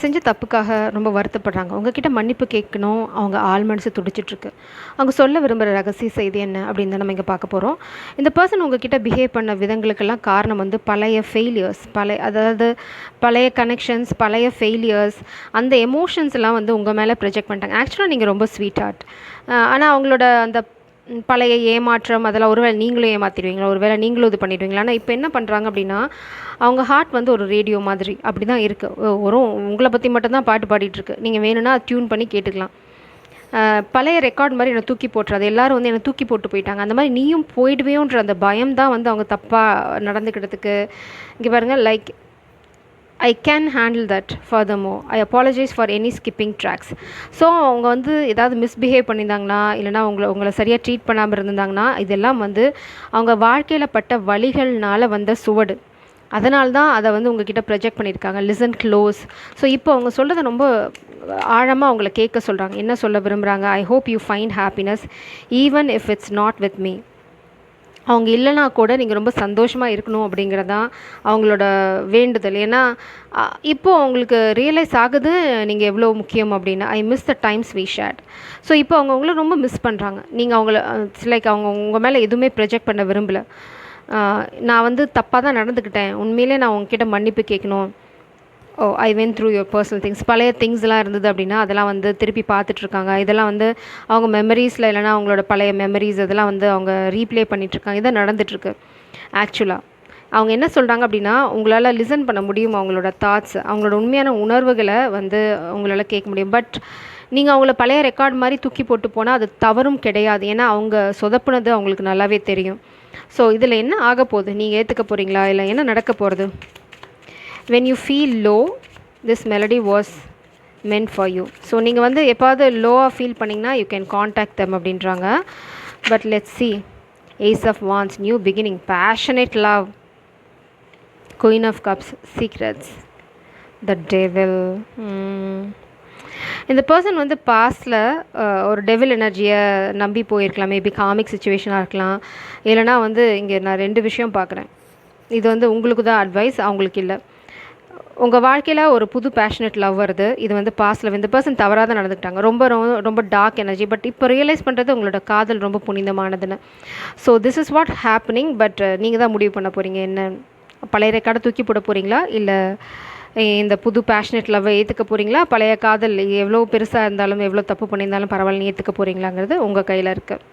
செஞ்ச தப்புக்காக ரொம்ப வருத்தப்படுறாங்க. உங்ககிட்ட மன்னிப்பு கேட்கணும். அவங்க ஆழ் மனசு துடிச்சிட்டுருக்கு. அவங்க சொல்ல விரும்புற ரகசிய செய்தி என்ன அப்படின்னு தான் நம்ம இங்க பார்க்க போறோம். இந்த பெர்சன் உங்ககிட்ட பிஹேவ் பண்ண விதங்களுக்கெல்லாம் காரணம் வந்து பழைய ஃபெயிலியர்ஸ், அதாவது பழைய கனெக்ஷன்ஸ், பழைய ஃபெயிலியர்ஸ், அந்த எமோஷன்ஸ்லாம் வந்து உங்க மேல ப்ரொஜெக்ட் பண்ணிட்டாங்க. ஆக்சுவலா நீங்க ரொம்ப ஸ்வீட் ஹார்ட். ஆனா அவங்களோட அந்த பழைய ஏமாற்றம் அதெல்லாம் ஒருவேளை நீங்களும் ஏமாத்திடுவீங்களா? ஒருவேளை நீங்களும் இது பண்ணிடுவீங்களா? ஆனா இப்ப என்ன பண்றாங்க அப்படின்னா, அவங்க ஹார்ட் வந்து ஒரு ரேடியோ மாதிரி. அப்படிதான் இருக்கு. வெறும் உங்கள பத்தி மட்டும் தான் பாட்டு பாடிட்டுருக்கு. நீங்க வேணும்னா டியூன் பண்ணி கேட்டுக்கலாம். பழைய ரெக்கார்ட் மாரி என்ன தூக்கி போட்டுறாத. எல்லாரும் வந்து என்ன தூக்கி போட்டு போயிட்டாங்க. அந்த மாரி நீயும் போயிடுவேயோன்ற அந்த பயம் தான் வந்து அவங்க தப்பா நடந்துக்கிட்டதுக்கு இங்க பாருங்க like I can handle that furthermore. I apologise for any skipping tracks. So அவங்க வந்து ஏதாவது மிஸ்பிஹேவ் பண்ணியிருந்தாங்கன்னா, இல்லைனா உங்கள சரியாக ட்ரீட் பண்ணாமல் இருந்திருந்தாங்கன்னா, இதெல்லாம் வந்து அவங்க வாழ்க்கையில் பட்ட வலிகள்னால வந்த சுவடு. அதனால தான் அதை வந்து உங்ககிட்ட ப்ரொஜெக்ட் பண்ணியிருக்காங்க. Listen close. ஸோ இப்போ அவங்க சொல்கிறத ரொம்ப ஆழமாக அவங்கள கேட்க சொல்கிறாங்க. என்ன சொல்ல விரும்புகிறாங்க? I hope you find happiness even if it's not with me. அவங்க இல்லைனா கூட நீங்கள் ரொம்ப சந்தோஷமாக இருக்கணும் அப்படிங்கிறது தான் அவங்களோட வேண்டுதல். ஏன்னா இப்போது அவங்களுக்கு ரியலைஸ் ஆகுது நீங்கள் எவ்வளோ முக்கியம் அப்படின்னு. I miss the times we shared. So இப்போ அவங்க உங்களை ரொம்ப மிஸ் பண்ணுறாங்க. நீங்கள் அவங்கள லைக் அவங்க உங்கள் மேலே எதுவுமே ப்ரொஜெக்ட் பண்ண விரும்பலை. நான் வந்து தப்பாக தான் நடந்துக்கிட்டேன், உண்மையிலே நான் உங்ககிட்ட மன்னிப்பு கேட்கணும். I went through your personal things. பழைய திங்ஸ்லாம் இருந்தது அப்படின்னா அதெல்லாம் வந்து திருப்பி பார்த்துட்ருக்காங்க. இதெல்லாம் வந்து அவங்க மெமரிஸில் இல்லைனா அவங்களோட பழைய மெமரிஸ் இதெல்லாம் வந்து அவங்க ரீப்ளே பண்ணிகிட்ருக்காங்க. இதான் நடந்துகிட்ருக்கு. ஆக்சுவலாக அவங்க என்ன சொல்கிறாங்க அப்படின்னா, உங்களால் லிசன் பண்ண முடியும். அவங்களோட தாட்ஸ், அவங்களோட உண்மையான உணர்வுகளை வந்து உங்களால் கேட்க முடியும். பட் நீங்கள் அவங்கள பழைய ரெக்கார்ட் மாதிரி தூக்கி போட்டு போனால் அது தவறும் கிடையாது. ஏன்னா அவங்க சொதப்புனது அவங்களுக்கு நல்லாவே தெரியும். ஸோ இதில் என்ன ஆக போகுது? நீங்கள் ஏற்றுக்க போகிறீங்களா? இல்லை என்ன நடக்க போகிறது? when you feel low, this melody was meant for you. So நீங்கள் வந்து எப்பாவது லோவாக ஃபீல் பண்ணிங்கன்னா you can contact them அப்படின்றாங்க. But let's see. Ace of Wands, new beginning, passionate love, Queen of Cups, secrets, the devil. இந்த person வந்து பாஸ்டில் ஒரு devil எனர்ஜியை நம்பி போயிருக்கலாம். மேபி காமிக் சுச்சுவேஷனாக இருக்கலாம். இல்லைனா வந்து இங்கே நான் 2 விஷயம் பார்க்குறேன். இது வந்து உங்களுக்கு தான் அட்வைஸ், அவங்களுக்கு இல்லை. உங்கள் வாழ்க்கையில் ஒரு புது பேஷனேட் லவ் வருது. இது வந்து பாஸ்டில் இந்த பர்சன் தவறாக தான் நடந்துக்கிட்டாங்க. ரொம்ப ரொம்ப ரொம்ப டார்க் எனர்ஜி. பட் இப்போ ரியலைஸ் பண்ணுறது உங்களோட காதல் ரொம்ப புனிதமானதுன்னு. So this is what happening. But நீங்கள் தான் முடிவு பண்ண போகிறீங்க. என்ன பழைய ரெக்கார்டை தூக்கி போட போகிறீங்களா? இல்லை இந்த புது பேஷனேட் லவ்வை ஏற்றுக்க போகிறீங்களா? பழைய காதல் எவ்வளோ பெருசாக இருந்தாலும் எவ்வளோ தப்பு பண்ணியிருந்தாலும் பரவாயில்ல ஏற்றுக்க போகிறீங்களாங்கிறது உங்கள் கையில் இருக்குது.